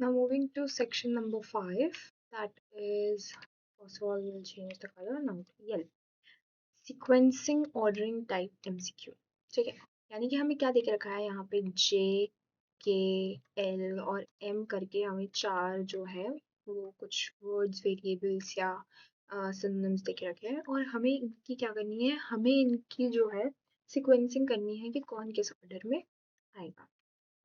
Now moving to section number 5, that is, first of all we'll change the color now to yellow. Sequencing ordering type MCQ. ठीक है, यानी कि हमें क्या देख रखा है यहाँ पे J, K, L और M करके हमें चार जो है वो कुछ वर्ड्स वेरिएबल्स या सिनोनिम्स देख रखे हैं और हमें इनकी क्या करनी है, हमें इनकी जो है सिक्वेंसिंग करनी है कि कौन किस ऑर्डर में आएगा।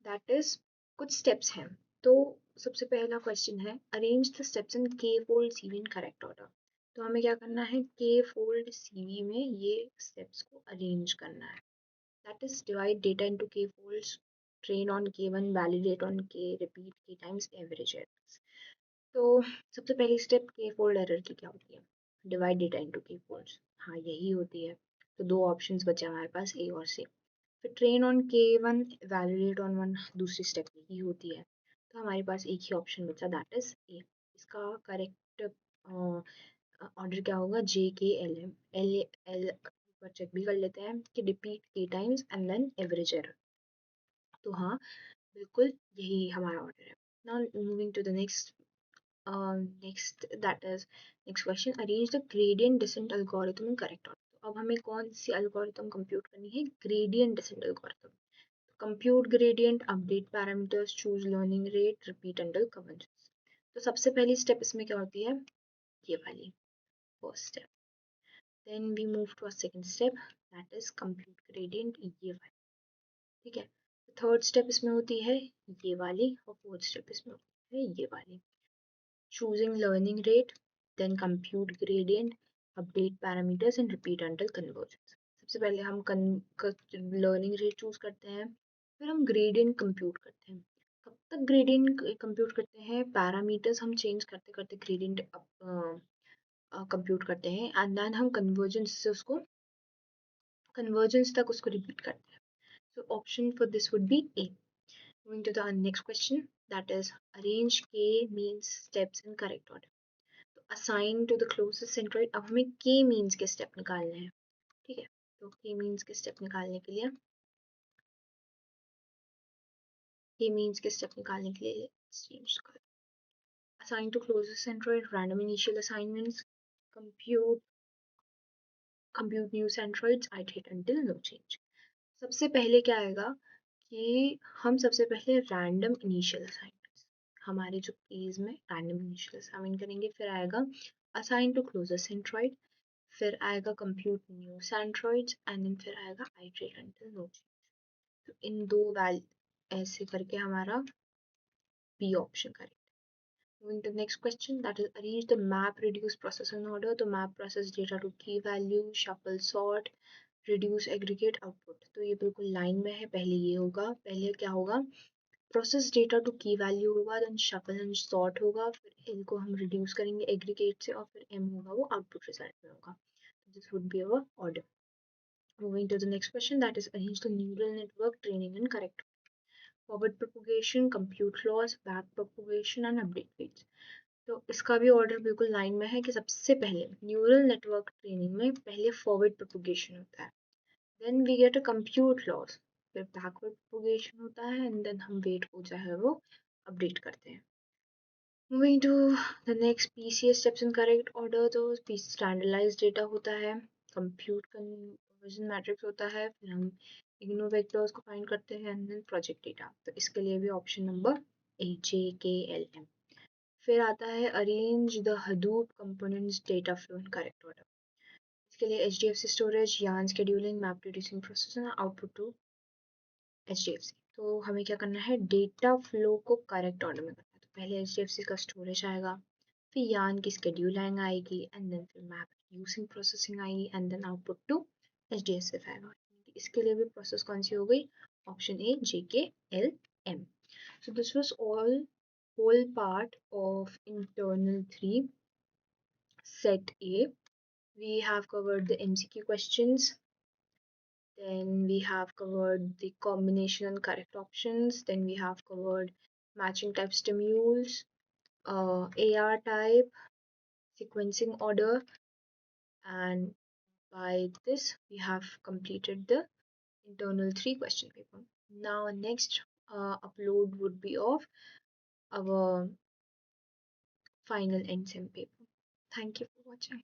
दैट इज कुछ स्टेप्स हैं। तो सबसे पहला क्वेश्चन है अरेंज द स्टेप्स इन के फोल्ड सीवी इन करेक्ट ऑर्डर। तो हमें क्या करना है, के फोल्ड सीवी में ये स्टेप्स को अरेंज करना है। That is divide data into K folds, train on K1, validate on K, repeat K times, average errors. तो सबसे पहली स्टेप के फोल्ड एरर की क्या होती है, divide data into K folds. हाँ यही होती है। तो दो ऑप्शंस बचे हमारे पास, ए और सी। फिर train on K1, validate on 1, दूसरी स्टेप यही होती है। तो हमारे पास एक ही ऑप्शन बचा, दैट इज ए। इसका करेक्ट ऑर्डर क्या होगा, JKLM। एल एल पर चेक भी कर लेते हैं कि repeat K times and then average error. तो हाँ बिल्कुल यही हमारा ऑर्डर है। Now moving to the next question, arrange the gradient descent algorithm in correct order. तो अब हमें कौन सी एल्गोरिथम कंप्यूट करनी है, gradient descent algorithm. Compute gradient, update parameters, choose learning rate, repeat until convergence. तो सबसे पहली स्टेप इसमें क्या होती है, ये वाली first step. Then we move to a second step, that is compute gradient, ये वाली। ठीक है, थर्ड स्टेप इसमें होती है ये वाली और फोर्थ स्टेप इसमें होती है ये वाली, choosing learning rate, then compute gradient, update parameters and repeat until convergence। सबसे पहले हम लर्निंग रेट चूज करते हैं, फिर हम ग्रेडियंट कंप्यूट करते हैं। कब तक ग्रेडियंट कंप्यूट करते हैं, पैरामीटर्स हम चेंज करते करते ग्रेडियंट कंप्यूट करते हैं एंड देन हम कन्वर्जेंस तक उसको रिपीट करते हैं। So option for this would be A. Moving to the next question, that is arrange K means steps in correct order. Assign to the closest centroid. अब हमें के मीन्स के step निकालने हैं। ठीक है, तो के मीन्स के स्टेप निकालने के लिए चेंज कर, assign to closest centroid, random initial assignments, compute new centroids, iterate until no change. सबसे पहले क्या आएगा कि हम सबसे पहले रैंडम इनिशियल असाइनमेंट्स, हमारे जो केस में रैंडम इनिशियल असाइनमेंट करेंगे। फिर आएगा असाइन टू क्लोजेस्ट सेंट्रोइड, फिर आएगा compute new centroids and then फिर आएगा आइटरेट अंटिल नो चेंज। तो इन दो वैल ऐसे करके हमारा B option correct. Moving to the next question, that is arrange the map reduce process in order. तो map process data to key value, shuffle sort, reduce aggregate output। तो ये बिल्कुल line में है, पहले ये होगा, पहले क्या होगा, प्रोसेस डेटा टू की वैल्यू होगा, देन शफल एंड सॉर्ट होगा, फिर इनको हम रिड्यूस करेंगे एग्रीगेट से और फिर एम होगा वो आउटपुट रिजल्ट में होगा। This would be our order. Moving to the next question, that is arrange the neural network training and correct forward propagation, compute laws, back propagation and update weights। तो इसका भी order बिल्कुल line में है कि सबसे पहले न्यूरल नेटवर्क ट्रेनिंग में पहले फॉरवर्ड प्रोपोगेशन होता है, then we get a compute loss, फिर बैकवर्ड प्रोपोगेशन होता है एंड देन हम वेट को जो है वो अपडेट करते हैं। Moving to the next PCA steps in correct order. तो स्टैंडर्डाइज डेटा होता है, कंप्यूट कन्वर्जन मैट्रिक्स होता है, फिर हम इग्नो वेक्टर्स को फाइंड करते हैं एंड देन प्रोजेक्ट डेटा। तो इसके लिए भी ऑप्शन नंबर ए, JKLM। फिर आता है arrange the Hadoop components data flow in correct order. इसके लिए HDFC storage, yarn scheduling, map reducing process and output to HDFC। तो हमें क्या करना है, डेटा फ्लो को करेक्ट ऑर्डर में करना है। तो पहले HDFC का स्टोरेज आएगा, फिर यार्न की शेड्यूलिंग आएगी एंड देन फिर मैप रिड्यूसिंग प्रोसेसिंग आएगी and then output to HDFC आएगा। इसके लिए भी प्रोसेस कौन सी हो गई, option A, JKLM। So this was all whole part of internal 3 set A. We have covered the MCQ questions, then we have covered the combination and correct options, then we have covered matching type stimules, AR type, sequencing order, and by this we have completed the internal 3 question paper. Now next upload would be of our final NSEM paper. Thank you for watching.